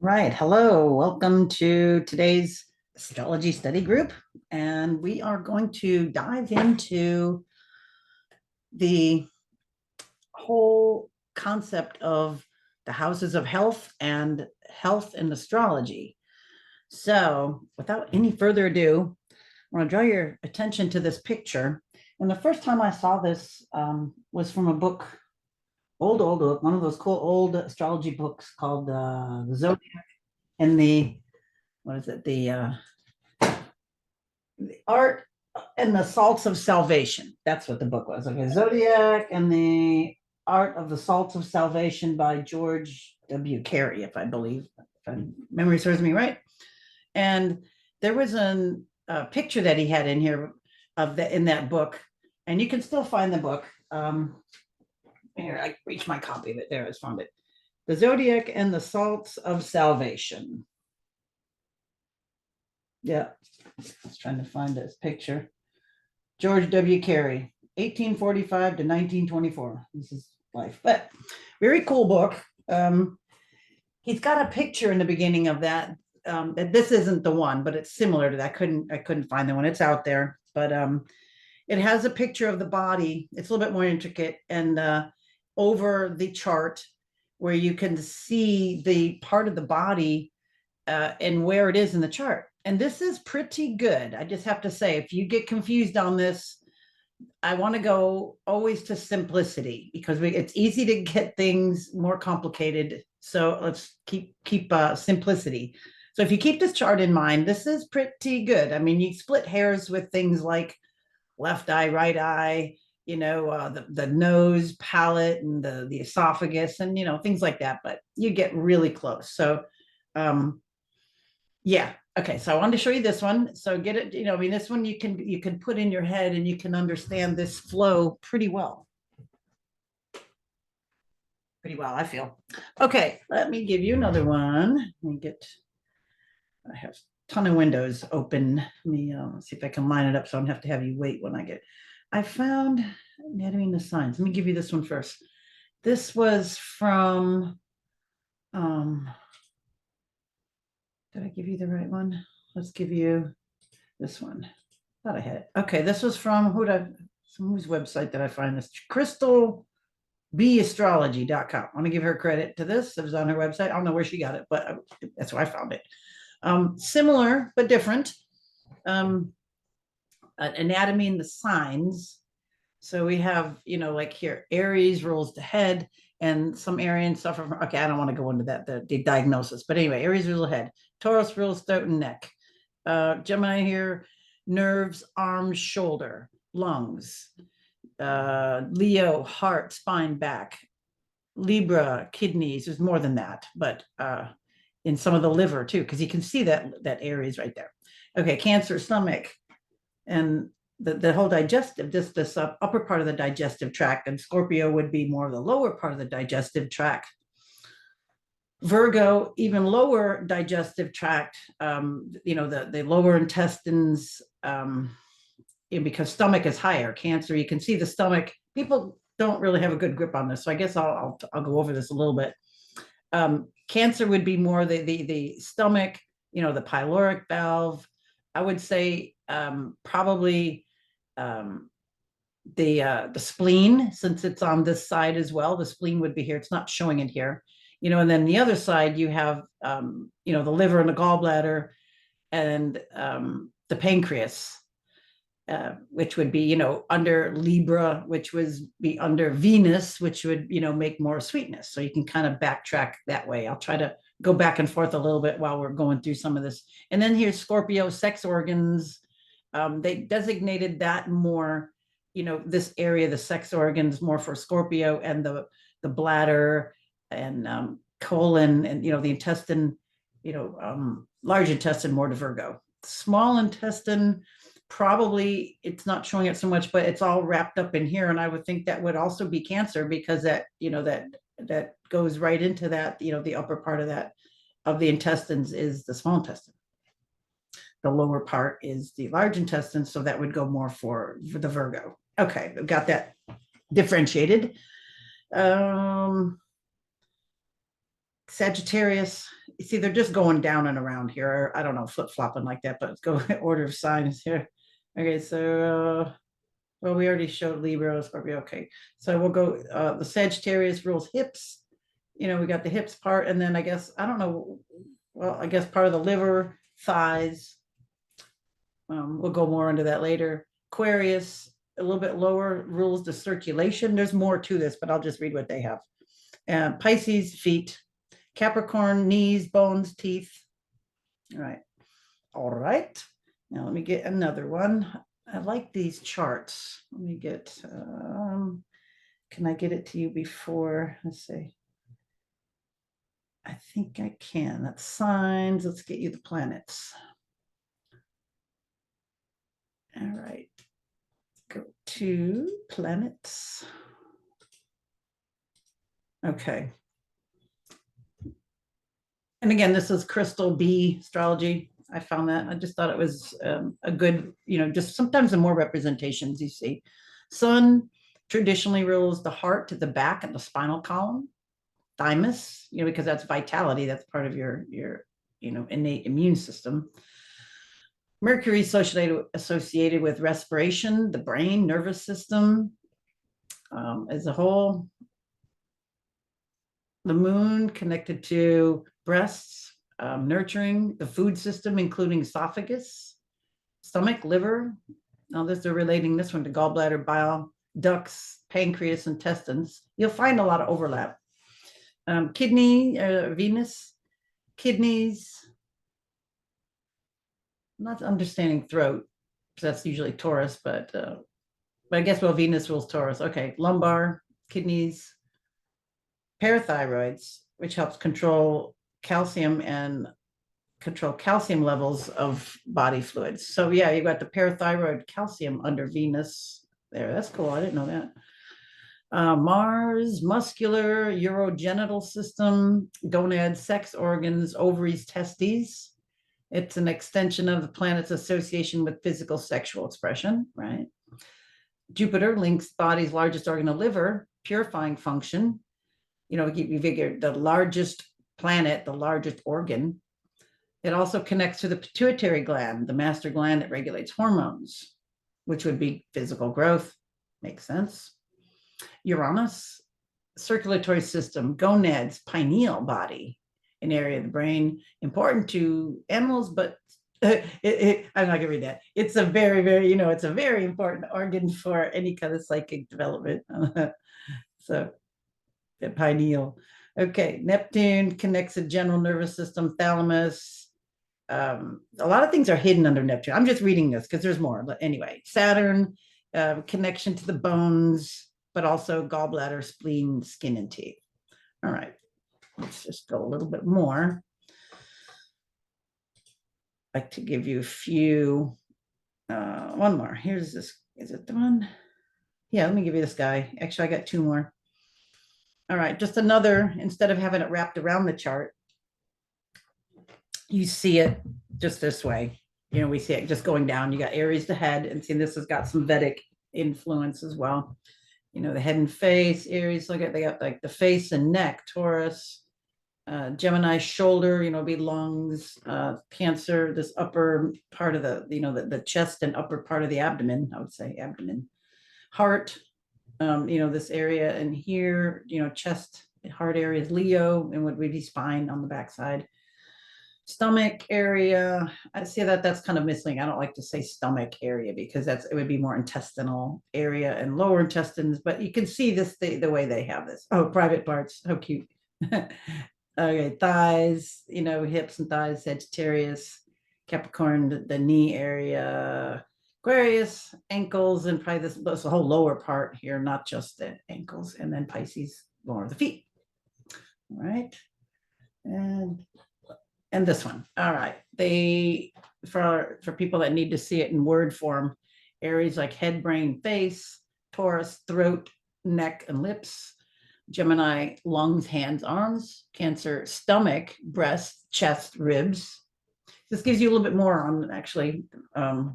Right. Hello. Welcome to today's astrology study group. And we are going to dive into the whole concept of the houses of health and astrology. So, without any further ado, I want to draw your attention to this picture. And the first time I saw this was from a book, old, one of those cool old astrology books called The Zodiac and what is it? The art and the salts of salvation. That's what the book was. Okay, Zodiac and the art of the salts of salvation by George W. Carey, if I believe, if memory serves me right. And there was a picture that he had in here in that book, and you can still find the book. Here, I reached my copy of it. There, I found it. The Zodiac and the Salts of Salvation. Yeah, I was trying to find this picture. George W. Carey, 1845 to 1924. This is life, but very cool book. He's got a picture in the beginning of that. That this isn't the one, but it's similar to that. I couldn't find the one. It's out there, but it has a picture of the body. It's a little bit more intricate, and over the chart where you can see the part of the body and where it is in the chart. And this is pretty good. I just have to say, if you get confused on this, I want to go always to simplicity because it's easy to get things more complicated. So let's keep simplicity. So if you keep this chart in mind, this is pretty good. I mean, you split hairs with things like left eye, right eye, the nose, palate, and the esophagus, and things like that. But you get really close. So yeah. Okay. So I wanted to show you this one. So get it, I mean, this one you can put in your head and you can understand this flow pretty well. Pretty well, I feel. Okay, let me give you another one. I have a ton of windows open. Let me see if I can line it up so I don't have to have you wait when I found anatomy and the signs. Let me give you this one first. This was from did I give you the right one? Let's give you this one. Thought I had it. Okay, this was from whose website did I find this? crystalbastrology.com. I want to give her credit to this. It was on her website. I don't know where she got it, but that's where I found it. Similar but different. Anatomy and the signs. So we have, like here, Aries rules the head, and some Arians suffer from, okay, I don't want to go into that, the diagnosis, but anyway, Aries rules the head, Taurus rules throat and neck, Gemini here, nerves, arms, shoulder, lungs, Leo, heart, spine, back, Libra, kidneys. There's more than that, but in some of the liver too, because you can see that Aries right there. Okay, Cancer, stomach, and the whole digestive, this upper part of the digestive tract, and Scorpio would be more of the lower part of the digestive tract. Virgo, even lower digestive tract, the lower intestines, because stomach is higher. Cancer, you can see the stomach. People don't really have a good grip on this, so I guess I'll go over this a little bit. Cancer would be more the stomach, the pyloric valve. I would say probably the spleen, since it's on this side as well. The spleen would be here. It's not showing it here, and then the other side you have the liver and the gallbladder and the pancreas, which would be under Libra, which would be under Venus, which would make more sweetness. So you can kind of backtrack that way. I'll try to go back and forth a little bit while we're going through some of this. And then here's Scorpio, sex organs. They designated that more, this area, the sex organs, more for Scorpio, and the bladder and colon, and the intestine, large intestine more to Virgo. Small intestine, probably it's not showing it so much, but it's all wrapped up in here, and I would think that would also be Cancer, because that that goes right into that. The upper part of the intestines is the small intestine. The lower part is the large intestine, so that would go more for the Virgo. Okay, we've got that differentiated. Sagittarius, you see, they're just going down and around here. I don't know, flip-flopping like that, but let's go order of signs here. Okay, so well, we already showed Libra, Scorpio. Okay, so we'll go. The Sagittarius rules hips. We got the hips part, and then I guess I don't know. Well, I guess part of the liver, thighs. We'll go more into that later. Aquarius, a little bit lower, rules the circulation. There's more to this, but I'll just read what they have. Pisces, feet. Capricorn, knees, bones, teeth. All right. All right. Now let me get another one. I like these charts. Let me get, can I get it to you before? Let's see. I think I can. That's signs. Let's get you the planets. All right. Go to planets. Okay. And again, this is Crystal B Astrology. I found that. I just thought it was a good, just sometimes the more representations you see. Sun traditionally rules the heart to the back and the spinal column. Thymus, because that's vitality. That's part of your innate immune system. Mercury associated with respiration, the brain, nervous system as a whole. The moon connected to breasts, nurturing, the food system, including esophagus, stomach, liver. Now they're relating this one to gallbladder, bile, ducts, pancreas, intestines. You'll find a lot of overlap. Kidney, Venus, kidneys. I'm not understanding throat, because that's usually Taurus, but I guess, well, Venus rules Taurus. Okay, lumbar, kidneys, parathyroids, which helps control calcium levels of body fluids. So yeah, you got the parathyroid calcium under Venus there. That's cool. I didn't know that. Mars, muscular, urogenital system, gonads, sex organs, ovaries, testes. It's an extension of the planet's association with physical sexual expression, right? Jupiter links body's largest organ, the liver, purifying function. You figure the largest planet, the largest organ. It also connects to the pituitary gland, the master gland that regulates hormones, which would be physical growth. Makes sense. Uranus, circulatory system, gonads, pineal body, an area of the brain important to animals, but I'm not gonna read that. It's a very, very, it's a very important organ for any kind of psychic development. So the pineal. Okay, Neptune connects the general nervous system, thalamus. A lot of things are hidden under Neptune. I'm just reading this because there's more. But anyway, Saturn, connection to the bones, but also gallbladder, spleen, skin, and teeth. All right, let's just go a little bit more. I'd like to give you a few. One more. Here's this. Is it the one? Yeah, let me give you this guy. Actually, I got two more. All right, just another, instead of having it wrapped around the chart, you see it just this way. We see it just going down. You got Aries the head, and see this has got some Vedic influence as well. The head and face, Aries, look at, they got like the face and neck, Taurus, Gemini shoulder, be lungs, Cancer, this upper part of the chest and upper part of the abdomen, I would say abdomen, heart, this area, and here, chest, heart area is Leo, and would be spine on the backside. Stomach area, I see that's kind of missing. I don't like to say stomach area because it would be more intestinal area and lower intestines, but you can see this the way they have this. Oh, private parts, how cute. Okay, thighs, hips and thighs, Sagittarius, Capricorn, the knee area, Aquarius, ankles, and probably this whole lower part here, not just the ankles, and then Pisces, more of the feet. All right, and this one. All right, for people that need to see it in word form, Aries like head, brain, face, Taurus, throat, neck, and lips, Gemini, lungs, hands, arms, Cancer, stomach, breast, chest, ribs. This gives you a little bit more on actually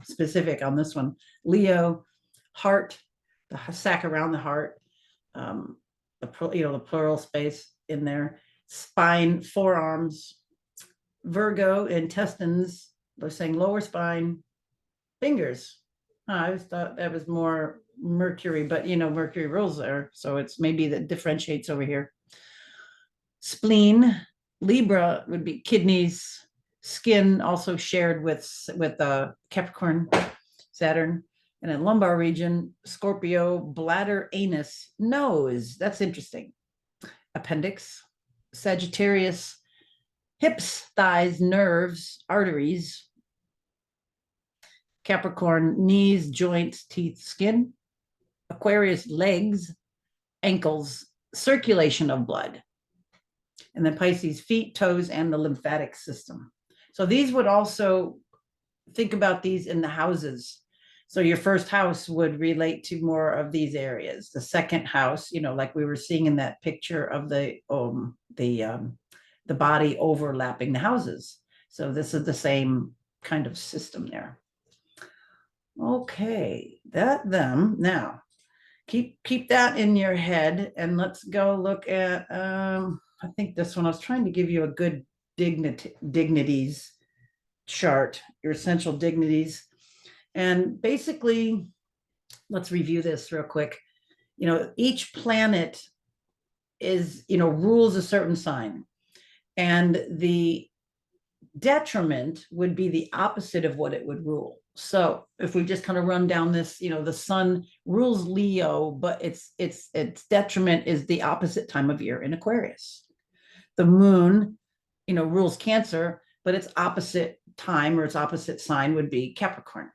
specific on this one. Leo, heart, the sac around the heart, the pleural space in there. spine, forearms, Virgo, intestines. They're saying lower spine, fingers. I always thought that was more Mercury, but Mercury rules there. So it's maybe that differentiates over here. Spleen, Libra would be kidneys, skin also shared with Capricorn, Saturn, and then lumbar region, Scorpio, bladder, anus, nose. That's interesting. Appendix, Sagittarius, hips, thighs, nerves, arteries, Capricorn, knees, joints, teeth, skin, Aquarius, legs, ankles, circulation of blood, and then Pisces, feet, toes, and the lymphatic system. So these would also think about these in the houses. So your first house would relate to more of these areas. The second house, like we were seeing in that picture of the body overlapping the houses. So this is the same kind of system there. Okay, them now. Keep that in your head, and let's go look at. I think this one I was trying to give you a good dignities chart, your essential dignities, and basically, let's review this real quick. Each planet is rules a certain sign, and the detriment would be the opposite of what it would rule. So if we just kind of run down this, the sun rules Leo, but its detriment is the opposite time of year in Aquarius. The moon, rules Cancer, but its opposite time or its opposite sign would be Capricorn.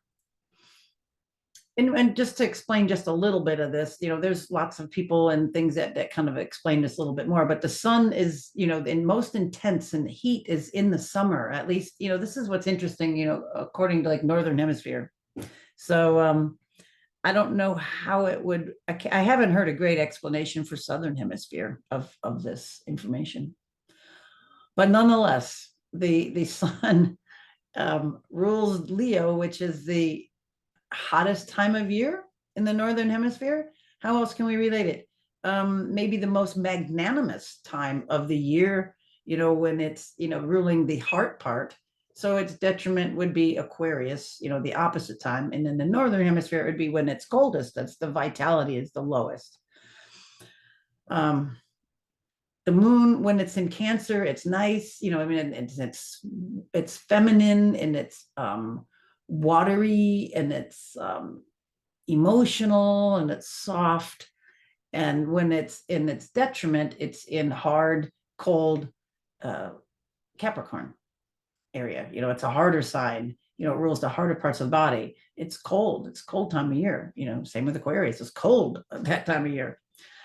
And just to explain just a little bit of this, there's lots of people and things that kind of explain this a little bit more, but the sun is, in most intense, and the heat is in the summer, at least, this is what's interesting, according to like Northern Hemisphere. So I don't know how it would, I haven't heard a great explanation for Southern Hemisphere of this information. But nonetheless, the sun rules Leo, which is the hottest time of year in the Northern Hemisphere. How else can we relate it? Maybe the most magnanimous time of the year, when it's, ruling the heart part. So its detriment would be Aquarius, the opposite time. And in the Northern Hemisphere, it would be when it's coldest. That's the vitality is the lowest. The moon, when it's in Cancer, it's nice, it's feminine, and it's watery, and it's emotional, and it's soft. And when it's in its detriment, it's in hard, cold Capricorn area. It's a harder sign. It rules the harder parts of the body. It's cold time of year. Same with Aquarius. It's cold at that time of year.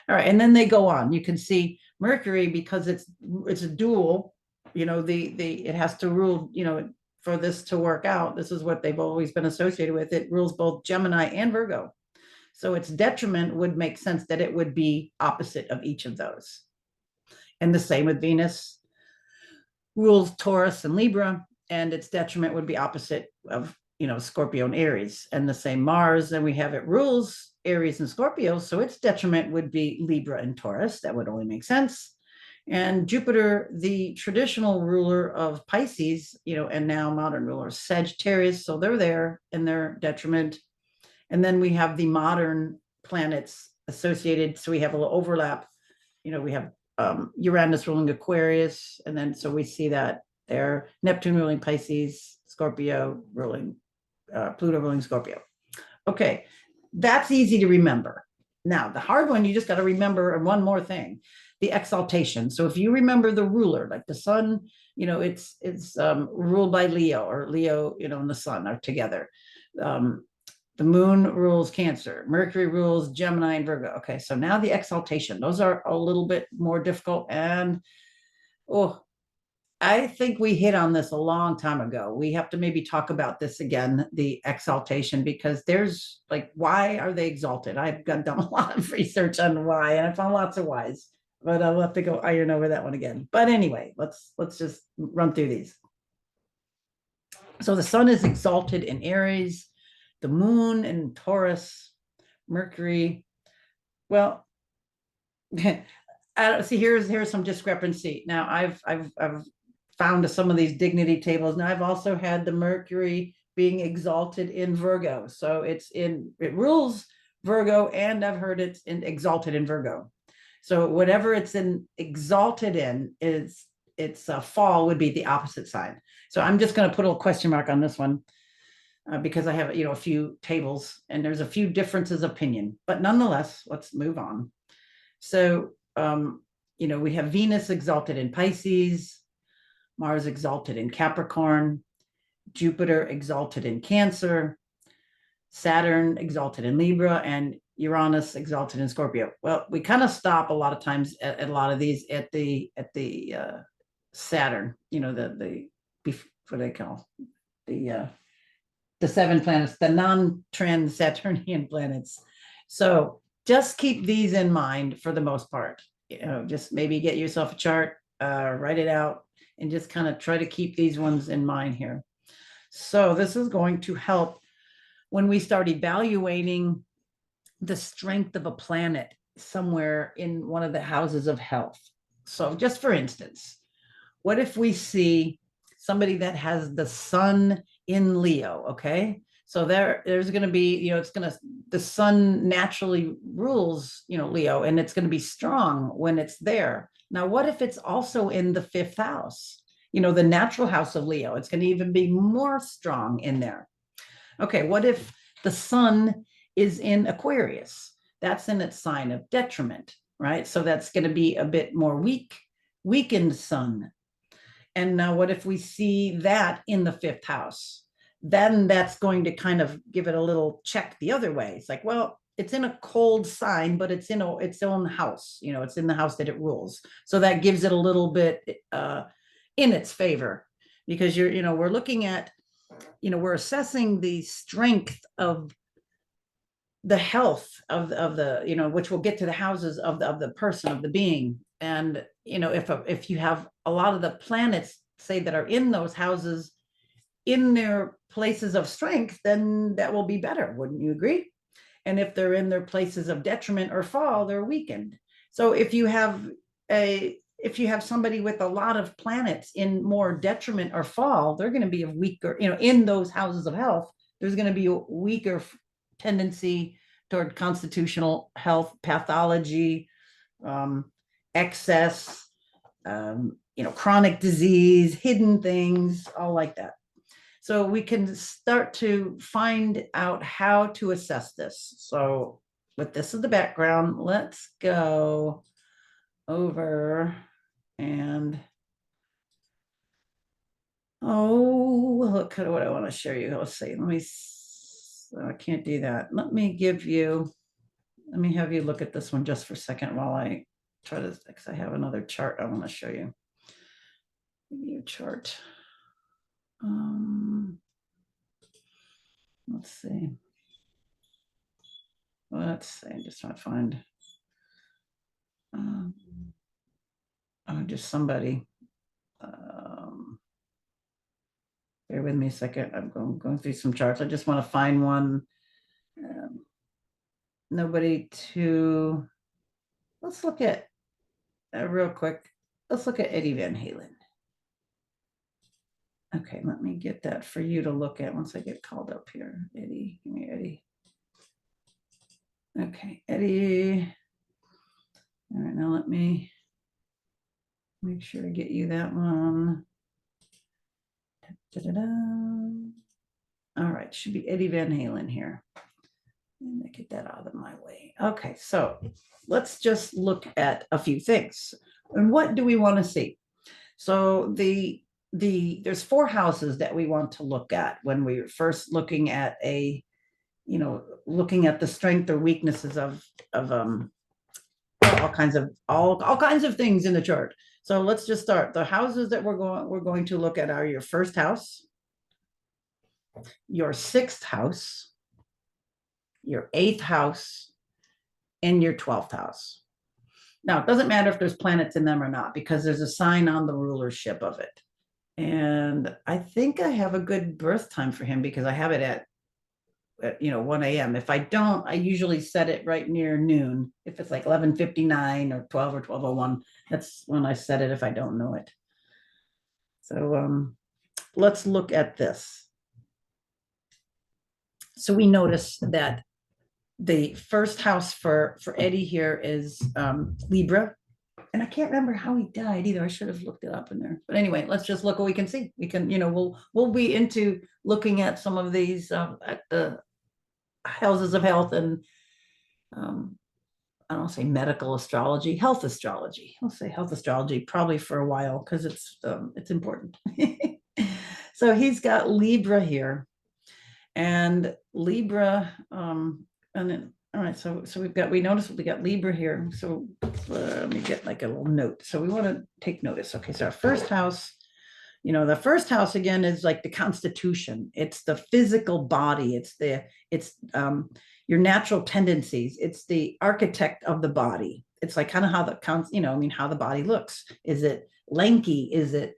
All right, and then they go on. You can see Mercury, because it's a dual. It has to rule. For this to work out, this is what they've always been associated with. It rules both Gemini and Virgo. So its detriment would make sense that it would be opposite of each of those. And the same with Venus, rules Taurus and Libra, and its detriment would be opposite of Scorpio and Aries. And the same Mars, and we have it rules Aries and Scorpio, so its detriment would be Libra and Taurus. That would only make sense. And Jupiter, the traditional ruler of Pisces, and now modern ruler Sagittarius, so they're there in their detriment. And then we have the modern planets associated, so we have a little overlap. We have Uranus ruling Aquarius, and then so we see that there, Neptune ruling Pisces, Scorpio ruling, Pluto ruling Scorpio. Okay, that's easy to remember. Now, the hard one, you just got to remember, and one more thing, the exaltation. So if you remember the ruler, like the sun, it's ruled by Leo, or Leo, and the sun are together. The moon rules Cancer, Mercury rules Gemini and Virgo. Okay, so now the exaltation. Those are a little bit more difficult, and I think we hit on this a long time ago. We have to maybe talk about this again, the exaltation, because there's like, why are they exalted? I've done a lot of research on why, and I found lots of whys, but I'll have to go iron over that one again. But anyway, let's just run through these. So the sun is exalted in Aries, the moon in Taurus, Mercury. Well, I don't see, here's some discrepancy. Now I've found some of these dignity tables. Now I've also had the Mercury being exalted in Virgo. So it rules Virgo, and I've heard it's exalted in Virgo. So whatever it's exalted in is its fall would be the opposite sign. So I'm just going to put a little question mark on this one, because I have a few tables and there's a few differences of opinion, but nonetheless, let's move on. So we have Venus exalted in Pisces, Mars exalted in Capricorn, Jupiter exalted in Cancer, Saturn exalted in Libra, and Uranus exalted in Scorpio. Well, we kind of stop a lot of times at a lot of these at the Saturn, the what do they call the 7 planets, the non-trans Saturnian planets. So just keep these in mind for the most part. Just maybe get yourself a chart, write it out, and just kind of try to keep these ones in mind here. So this is going to help when we start evaluating the strength of a planet somewhere in one of the houses of health. So just for instance, what if we see somebody that has the sun in Leo? Okay. So there's going to be, the sun naturally rules, Leo, and it's going to be strong when it's there. Now, what if it's also in the 5th house, the natural house of Leo? It's going to even be more strong in there. Okay. What if the sun is in Aquarius? That's in its sign of detriment, right? So that's going to be a bit more weakened sun. And now what if we see that in the 5th house? Then that's going to kind of give it a little check the other way. It's like, well, it's in a cold sign, but it's in its own house. It's in the house that it rules. So that gives it a little bit in its favor, because we're looking at, we're assessing the strength of the health of the, which will get to the houses of the person, of the being. And if you have a lot of the planets, say, that are in those houses in their places of strength, then that will be better. Wouldn't you agree? And if they're in their places of detriment or fall, they're weakened. So if you have somebody with a lot of planets in more detriment or fall, they're going to be a weaker, in those houses of health, there's going to be a weaker tendency toward constitutional health, pathology, excess, chronic disease, hidden things, all like that. So we can start to find out how to assess this. So with this as the background, let's go over and look at what I want to show you. Let's see. I can't do that. Let me have you look at this one just for a second while I try to, because I have another chart I want to show you. Give you a chart. Let's see. I'm just trying to find just somebody. Bear with me a second. I'm going through some charts. I just want to find one. Let's look at real quick. Let's look at Eddie Van Halen. Okay, let me get that for you to look at once I get called up here. Eddie, give me Eddie. Okay, Eddie. All right, now let me make sure to get you that one. Da-da-da. All right, should be Eddie Van Halen here. Let me get that out of my way. Okay, so let's just look at a few things. And what do we want to see? So there's 4 houses that we want to look at when we're first looking at looking at the strength or weaknesses of all kinds of things in the chart. So let's just start. The houses that we're going to look at are your 1st house, your 6th house, your 8th house, and your 12th house. Now, it doesn't matter if there's planets in them or not, because there's a sign on the rulership of it. And I think I have a good birth time for him, because I have it at at, 1 a.m. If I don't, I usually set it right near noon. If it's like 11:59 or 12 or 12:01, that's when I set it if I don't know it. So let's look at this. So we notice that the first house for Eddie here is Libra. And I can't remember how he died either. I should have looked it up in there. But anyway, let's just look what we can see. We can, we'll be into looking at some of these at the houses of health and I don't say medical astrology, health astrology. I'll say health astrology probably for a while because it's important. So he's got Libra here, and Libra, and then all right. So we notice we got Libra here. So let me get like a little note. So we want to take notice. Okay, so our first house. The first house again is like the constitution. It's the physical body. It's your natural tendencies. It's the architect of the body. It's like kind of how how the body looks. Is it lanky? Is it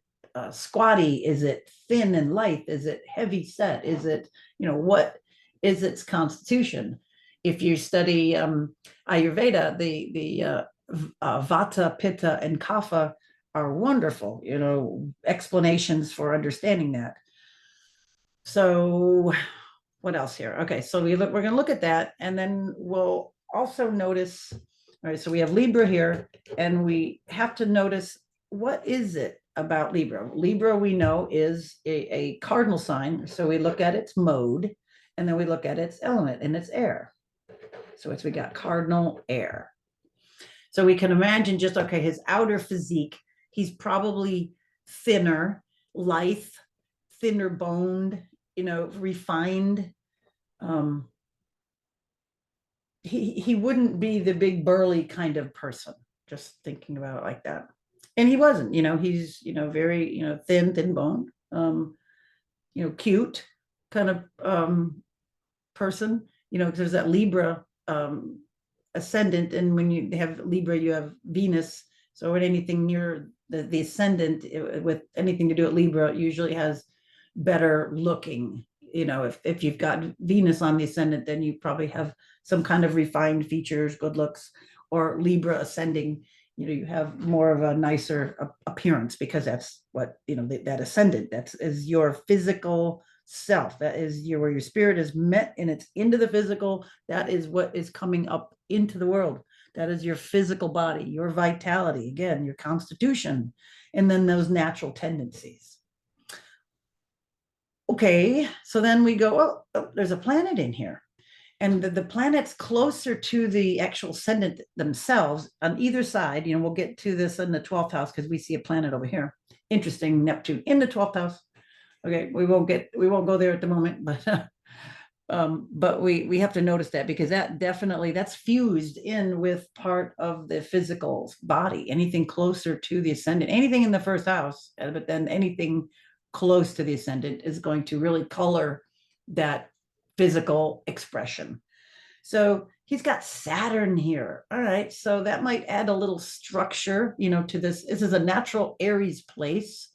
squatty? Is it thin and light? Is it heavy set? Is it, what is its constitution? If you study Ayurveda, the Vata, Pitta, and Kapha are wonderful, explanations for understanding that. So what else here? Okay, so we're going to look at that, and then we'll also notice, all right, so we have Libra here, and we have to notice what is it about Libra. Libra, we know, is a cardinal sign, so we look at its mode, and then we look at its element, and it's air. So we got cardinal air. So we can imagine just, okay, his outer physique, he's probably thinner, lithe, thinner boned, refined. He wouldn't be the big burly kind of person, just thinking about it like that. And he wasn't, he's, very, thin boned, cute kind of person, because there's that Libra ascendant, and when you have Libra, you have Venus. So when anything near the ascendant with anything to do with Libra usually has better looking. If you've got Venus on the ascendant, then you probably have some kind of refined features, good looks, or Libra ascending, you have more of a nicer appearance because that's what, that ascendant, is your physical self. That is where your spirit is met and it's into the physical. That is what is coming up into the world. That is your physical body, your vitality, again, your constitution, and then those natural tendencies. Okay, so then we go, oh, there's a planet in here. And the planets closer to the actual ascendant themselves on either side, we'll get to this in the 12th house because we see a planet over here. Interesting, Neptune in the 12th house. Okay, we won't go there at the moment, but we have to notice that because that's fused in with part of the physical body. Anything closer to the ascendant, anything in the first house, but then anything close to the ascendant is going to really color that physical expression. So he's got Saturn here. All right, so that might add a little structure, to this. This is a natural Aries place.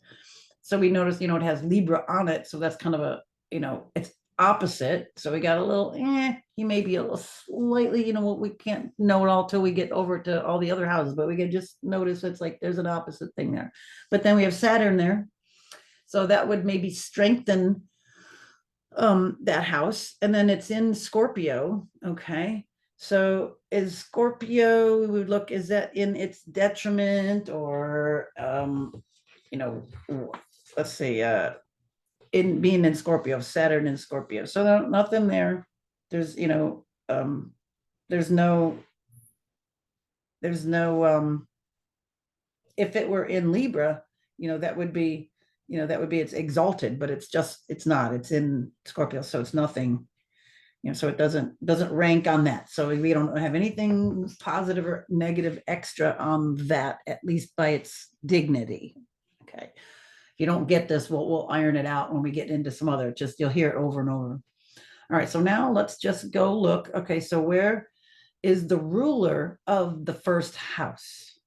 So we notice, it has Libra on it. So that's kind of a, it's opposite. So we got a little, he may be a little slightly, we can't know it all till we get over to all the other houses, but we can just notice it's like there's an opposite thing there. But then we have Saturn there. So that would maybe strengthen that house. And then it's in Scorpio. Okay. So is Scorpio, we would look, is that in its detriment or, let's see, in being in Scorpio, Saturn in Scorpio. So nothing there. There's, there's no, if it were in Libra, that would be, it's exalted, but it's not, it's in Scorpio. So it's nothing, so it doesn't rank on that. So we don't have anything positive or negative extra on that, at least by its dignity. Okay. If you don't get this, we'll iron it out when we get into some other, you'll hear it over and over. All right. So now let's just go look. Okay. So where is the ruler of the first house?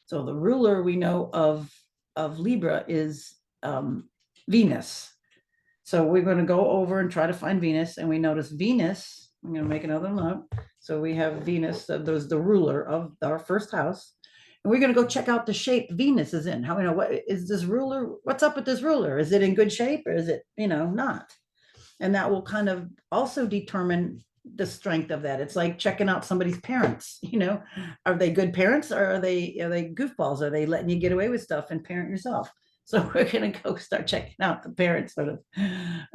So the ruler we know of Libra is Venus. So we're going to go over and try to find Venus, and we notice Venus. I'm going to make another note. So we have Venus, there's the ruler of our first house. And we're going to go check out the shape Venus is in. How, what is this ruler? What's up with this ruler? Is it in good shape or is it, not? And that will kind of also determine the strength of that. It's like checking out somebody's parents. Are they good parents, or are they goofballs? Are they letting you get away with stuff and parent yourself? So we're gonna go start checking out the parents, sort of.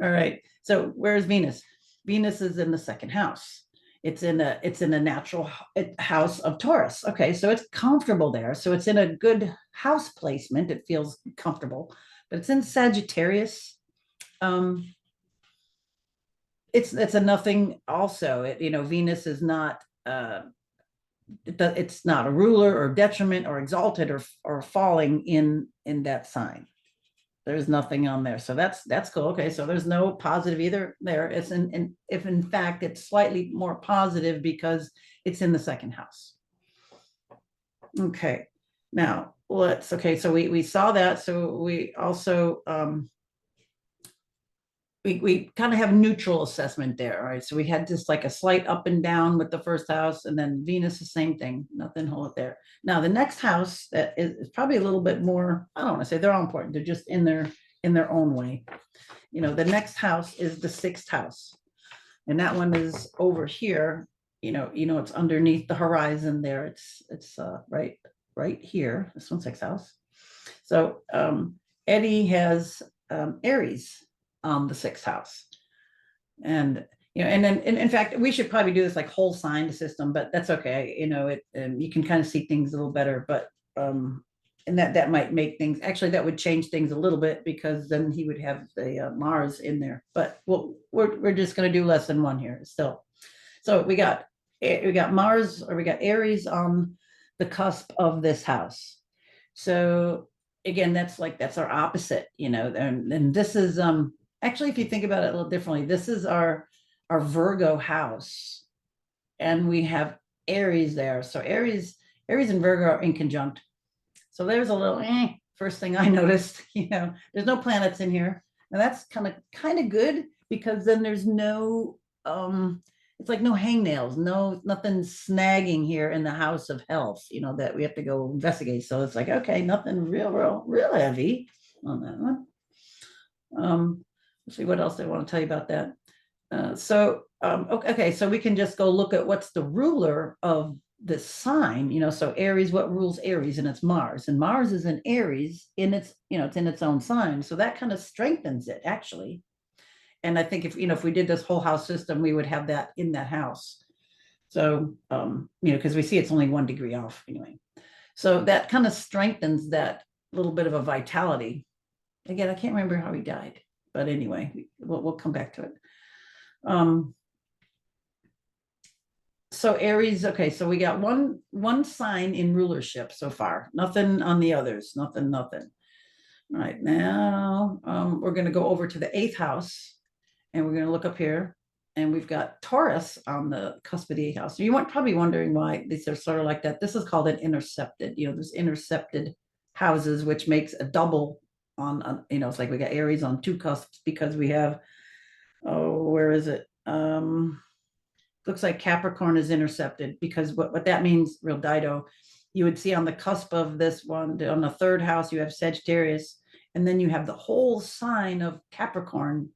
All right. So where's Venus? Venus is in the second house. It's in a natural house of Taurus. Okay, so it's comfortable there. So it's in a good house placement. It feels comfortable, but it's in Sagittarius. Um, it's a nothing also. Venus is not it's not a ruler or detriment or exalted or falling in that sign. There's nothing on there, so that's cool. Okay, so there's no positive either there. It's if in fact it's slightly more positive because it's in the second house. Okay, now so we saw that. So we also we kind of have neutral assessment there. All right. So we had just like a slight up and down with the first house, and then Venus, the same thing, nothing hold it there. Now the next house that is probably a little bit more, I don't want to say they're all important. They're just in their own way. The next house is the sixth house. And that one is over here. It's underneath the horizon there. It's right here. This one's sixth house. So Eddie has Aries on the sixth house. And and then in fact, we should probably do this like whole sign system, but that's okay. You can kind of see things a little better, but and that might make things, actually that would change things a little bit, because then he would have the Mars in there. But we're just going to do less than one here still. So we got Mars, or we got Aries on the cusp of this house. So again, that's our opposite, and this is actually, if you think about it a little differently, this is our Virgo house, and we have Aries there. So Aries and Virgo are in conjunct. So there's a little first thing I noticed. There's no planets in here, and that's kind of good, because then there's no it's like no hangnails, nothing snagging here in the house of health, that we have to go investigate. So it's like, okay, nothing real heavy on that one. Let's see what else I want to tell you about that. Okay, so we can just go look at what's the ruler of this sign. So Aries, what rules Aries? And it's Mars, and Mars is in Aries, it's in its own sign, so that kind of strengthens it, actually. And I think if we did this whole house system, we would have that in that house. So because we see it's only 1 degree off anyway, so that kind of strengthens that little bit of a vitality. Again, I can't remember how he died, but anyway, we'll come back to it. So Aries, okay, so we got one sign in rulership so far. Nothing on the others. Nothing. All right, now we're going to go over to the eighth house, and we're going to look up here, and we've got Taurus on the cusp of the eighth house. So you might probably wondering why these are sort of like that. This is called an intercepted. There's intercepted houses, which makes a double on it's like we got Aries on two cusps, because we have, where is it? Looks like Capricorn is intercepted, because what that means, real dido, you would see on the cusp of this one, on the third house, you have Sagittarius, and then you have the whole sign of Capricorn,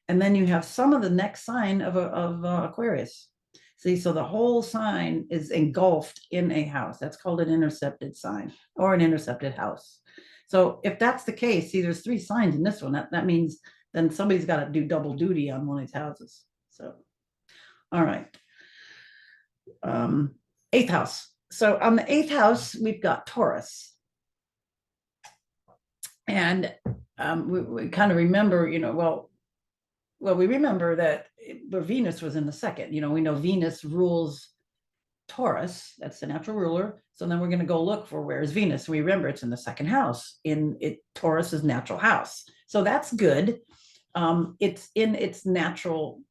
and then you have some of the next sign of Aquarius. See, so the whole sign is engulfed in a house. That's called an intercepted sign, or an intercepted house. So if that's the case, see, there's 3 signs in this one. That means then somebody's got to do double duty on one of these houses. So, all right. Eighth house. So on the eighth house, we've got Taurus. And we kind of remember, we remember that where Venus was in the second. We know Venus rules Taurus. That's the natural ruler. So then we're going to go look for where is Venus. We remember it's in the second house, in Taurus's natural house. So that's good. It's in its natural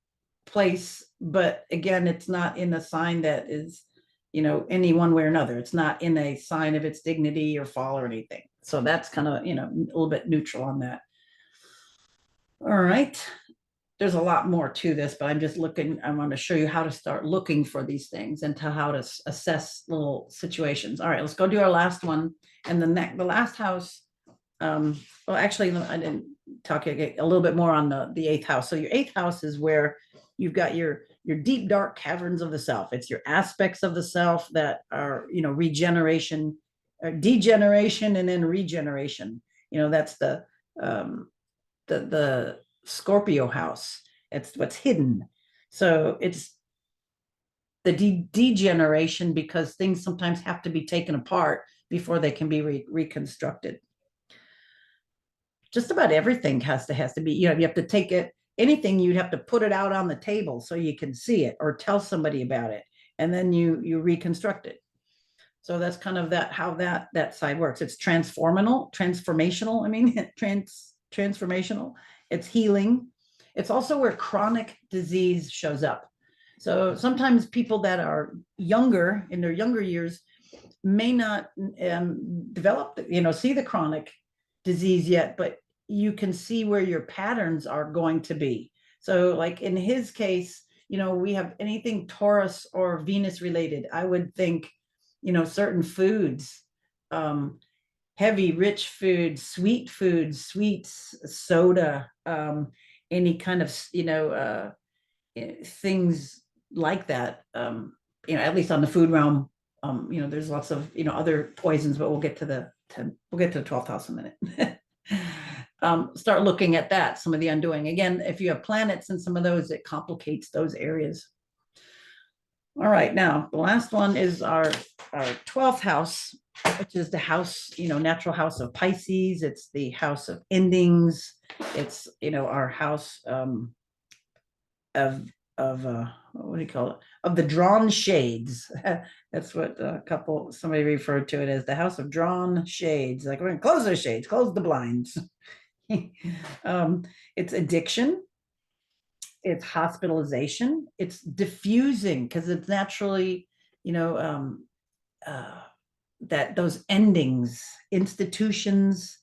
place, but again, it's not in a sign that is, any one way or another. It's not in a sign of its dignity or fall or anything. So that's kind of, a little bit neutral on that. All right. There's a lot more to this, but I'm just looking, I want to show you how to start looking for these things and to how to assess little situations. All right, let's go do our last one. And the last house, well, actually, I didn't talk a little bit more on the eighth house. So your eighth house is where you've got your deep dark caverns of the self. It's your aspects of the self that are, regeneration, or degeneration, and then regeneration. That's um, the Scorpio house. It's what's hidden. So it's the degeneration because things sometimes have to be taken apart before they can be reconstructed. Just about everything has to be, you have to take it, anything, you'd have to put it out on the table so you can see it or tell somebody about it, and then you reconstruct it. So that's kind of how that side works. It's transformational, I mean, transformational. It's healing. It's also where chronic disease shows up. So sometimes people that are younger, in their younger years, may not develop, see the chronic disease yet, but you can see where your patterns are going to be. So like in his case, we have anything Taurus or Venus related. I would think, certain foods, heavy, rich foods, sweets, soda, any kind of, things like that. At least on the food realm, there's lots of, other poisons, but we'll get to the 12th house in a minute. Start looking at that, some of the undoing. Again, if you have planets in some of those, it complicates those areas. All right, now the last one is our 12th house, which is the house, natural house of Pisces. It's the house of endings. It's, our house of what do you call it? Of the drawn shades. That's what somebody referred to it as, the house of drawn shades. Like, we're gonna close those shades, close the blinds. It's addiction, it's hospitalization, it's diffusing because it's naturally, uh, that those endings, institutions,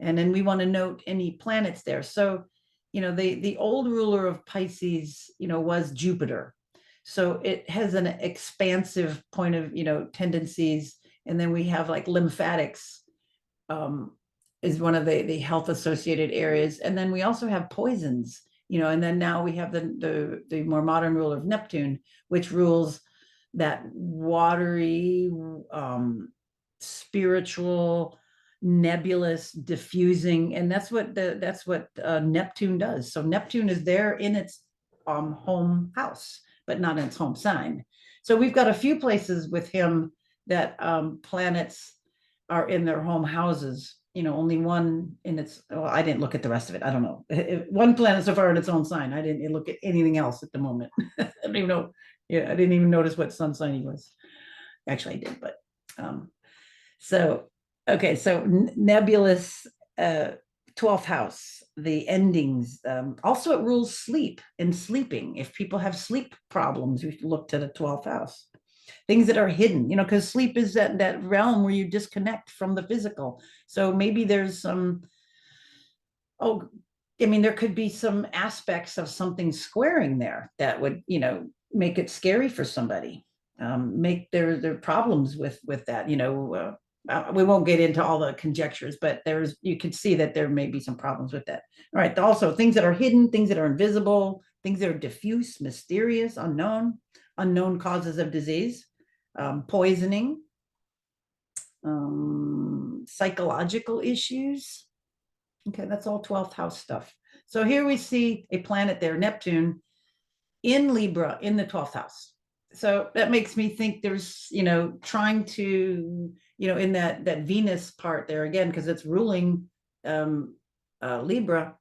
and then we want to note any planets there. So, the old ruler of Pisces, was Jupiter. So it has an expansive point of, tendencies. And then we have like lymphatics, is one of the health associated areas. And then we also have poisons, and then now we have the more modern ruler of Neptune, which rules that watery, spiritual, nebulous, diffusing, and that's what Neptune does. So Neptune is there in its home house, but not in its home sign. So we've got a few places with him that planets are in their home houses. Only one in its. Well, I didn't look at the rest of it. I don't know. One planet so far in its own sign. I didn't look at anything else at the moment. I don't even know. Yeah, I didn't even notice what sun sign he was. Actually, I did, but so okay. So nebulous, 12th house, the endings. Also, it rules sleep and sleeping. If people have sleep problems, you look to the 12th house. Things that are hidden, because sleep is that realm where you disconnect from the physical. So maybe there's some, there could be some aspects of something squaring there that would, make it scary for somebody. Make their problems with that, we won't get into all the conjectures, but you can see that there may be some problems with that. All right. Also, things that are hidden, things that are invisible, things that are diffuse, mysterious, unknown causes of disease, poisoning, psychological issues. Okay, that's all 12th house stuff. So here we see a planet there, Neptune, in Libra in the 12th house. So that makes me think there's, trying to, in that Venus part there again, because it's ruling Libra.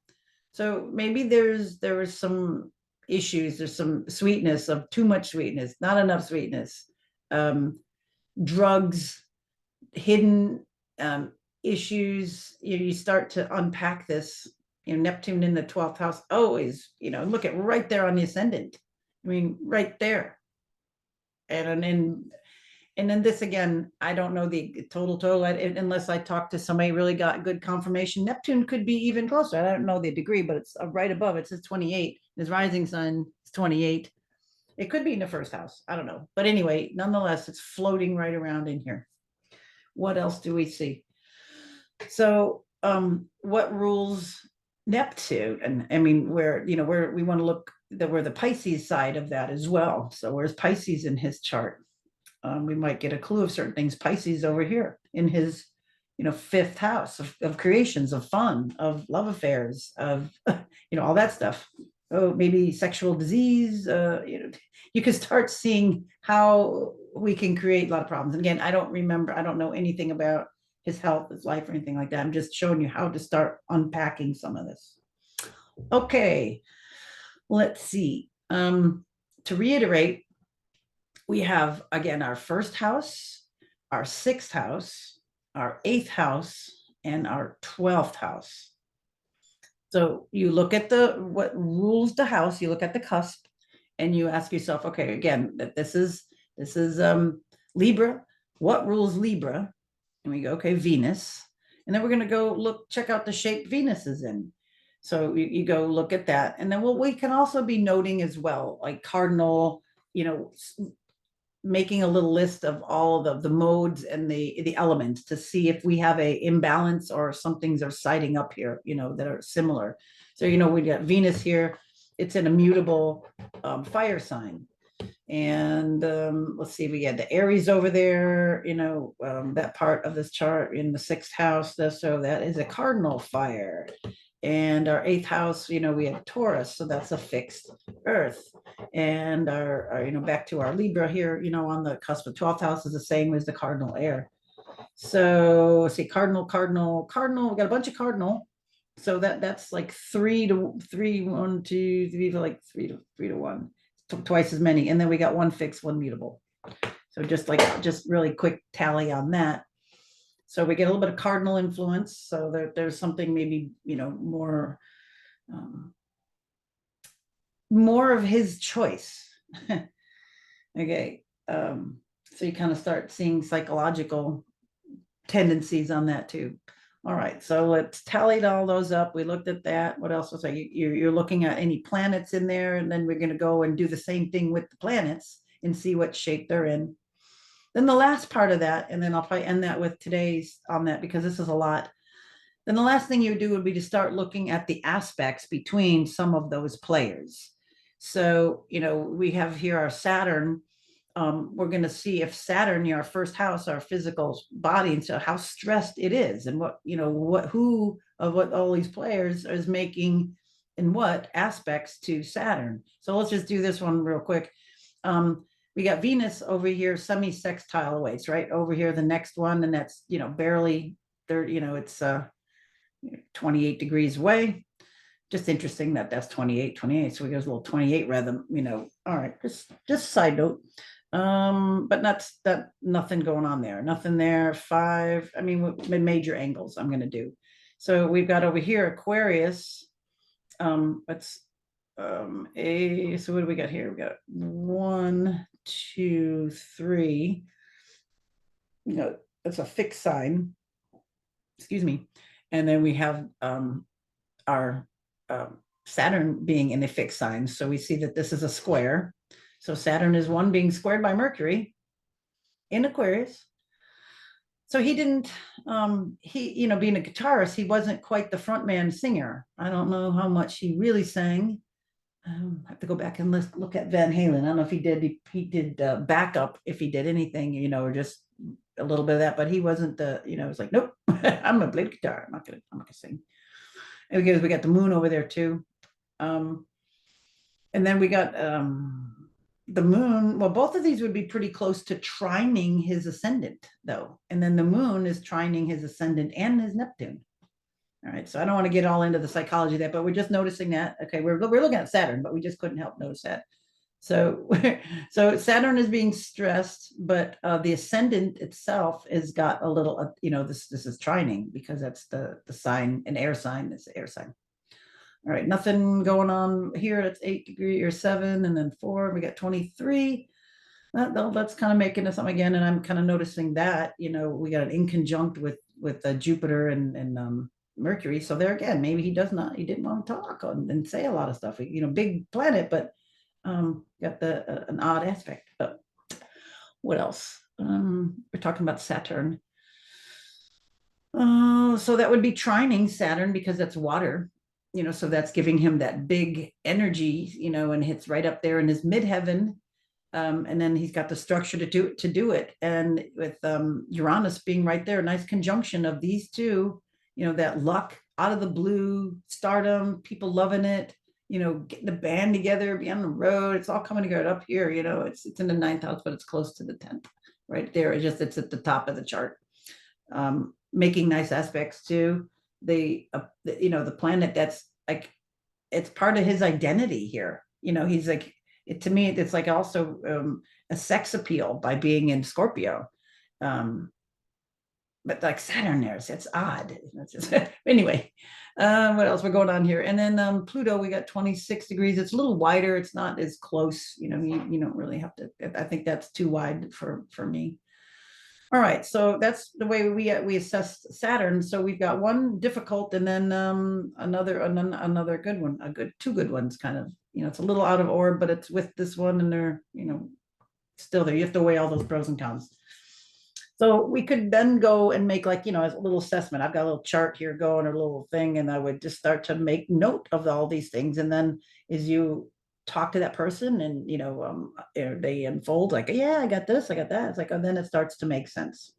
So maybe there was some issues, there's some sweetness, of too much sweetness, not enough sweetness, drugs, hidden issues. You start to unpack this. Neptune in the 12th house always, look at right there on the ascendant. I mean, right there. And then And then this again, I don't know the total, unless I talk to somebody really got good confirmation. Neptune could be even closer. I don't know the degree, but it's right above. It says 28. His rising sign is 28. It could be in the first house. I don't know. But anyway, nonetheless, it's floating right around in here. What else do we see? So, what rules Neptune? And I mean, where we want to look that we're the Pisces side of that as well. So, where's Pisces in his chart? We might get a clue of certain things. Pisces over here in his, fifth house of creations, of fun, of love affairs, of, all that stuff. Oh, maybe sexual disease. You can start seeing how we can create a lot of problems. And again, I don't know anything about his health, his life, or anything like that. I'm just showing you how to start unpacking some of this. Okay, let's see. To reiterate, we have again our first house, our sixth house, our eighth house, and our 12th house. So you look at what rules the house, you look at the cusp, and you ask yourself, okay, again, that this is Libra. What rules Libra? And we go, okay, Venus. And then we're going to go check out the shape Venus is in. So you go look at that. And then we can also be noting as well, like cardinal, making a little list of all of the modes and the elements to see if we have a imbalance or some things are siding up here, that are similar. So, we got Venus here. It's an immutable fire sign. And let's see, we had the Aries over there, that part of this chart in the sixth house. So that is a cardinal fire. And our eighth house, we have Taurus, so that's a fixed earth. And our back to our Libra here, on the cusp of 12th house is the same as the cardinal air. So let's see, cardinal, we got a bunch of cardinal. So that's like 3 to 3, 1, 2, 3 to like 3 to 1, twice as many. And then we got one fixed, one mutable. So just really quick tally on that. So we get a little bit of cardinal influence. So there's something maybe, more of his choice. Okay. So you kind of start seeing psychological tendencies on that too. All right, so let's tally all those up. We looked at that. What else was I? You're looking at any planets in there, and then we're going to go and do the same thing with the planets and see what shape they're in. Then the last part of that, and then I'll probably end that with today's on that because this is a lot. Then the last thing you do would be to start looking at the aspects between some of those players. So, we have here our Saturn. We're going to see if Saturn, our first house, our physical body, and so how stressed it is, and who of what all these players is making in what aspects to Saturn. So let's just do this one real quick. We got Venus over here, semi-sextile awaits, right over here, the next one, and that's barely 30, it's 28 degrees away. Just interesting that's 28. So we got a little 28 rather, all right, just side note. But nothing going on there, nothing there. 5, I mean, major angles I'm going to do. So we've got over here Aquarius. Let's so what do we got here? We got 1, 2, 3. That's a fixed sign. Excuse me. And then we have our Saturn being in a fixed sign. So we see that this is a square. So Saturn is one being squared by Mercury in Aquarius. So he didn't, being a guitarist, he wasn't quite the frontman singer. I don't know how much he really sang. I have to go back and look at Van Halen. I don't know if he did. He did backup if he did anything, or just a little bit of that. But he wasn't the. It was like, nope, I'm gonna play the guitar. I'm not gonna sing. And because we got the moon over there too, and then we got the moon. Well, both of these would be pretty close to trining his ascendant, though. And then the moon is trining his ascendant and his Neptune. All right, so I don't want to get all into the psychology of that, but we're just noticing that. Okay, we're looking at Saturn, but we just couldn't help notice that. So, so Saturn is being stressed, but the ascendant itself has got a little, this is trining because that's the sign, an air sign. It's an air sign. All right, nothing going on here. It's 8 degrees or 7, and then 4. We got 23. that's kind of making us something again. And I'm kind of noticing that, we got an inconjunct with Jupiter and Mercury. So there again, maybe he didn't want to talk and say a lot of stuff. Big planet, but got an odd aspect. But what else? We're talking about Saturn. So that would be trining Saturn because that's water, so that's giving him that big energy, and hits right up there in his midheaven. And then he's got the structure to do it. And with Uranus being right there, a nice conjunction of these two, that luck out of the blue, stardom, people loving it, getting the band together, be on the road. It's all coming together up here. It's in the ninth house, but it's close to the 10th, right there. It's at the top of the chart. Making nice aspects to the planet that's like, it's part of his identity here. He's like, to me, it's like also a sex appeal by being in Scorpio. But like Saturn it's odd. Anyway, what else we're going on here? And then Pluto, we got 26 degrees. It's a little wider. It's not as close. You don't really have to. I think that's too wide for me. All right, so that's the way we assess Saturn. So we've got one difficult, and then another good one, two good ones, kind of. It's a little out of order, but it's with this one, and they're still there. You have to weigh all those pros and cons. So we could then go and make, like, a little assessment. I've got a little chart here going, a little thing, and I would just start to make note of all these things, and then as you talk to that person and they unfold, like, yeah, I got this, I got that, it's like, oh, then it starts to make sense.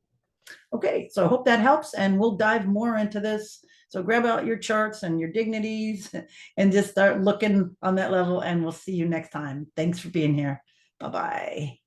Okay, so I hope that helps, and we'll dive more into this. So grab out your charts and your dignities and just start looking on that level, and we'll see you next time. Thanks for being here. Bye-bye.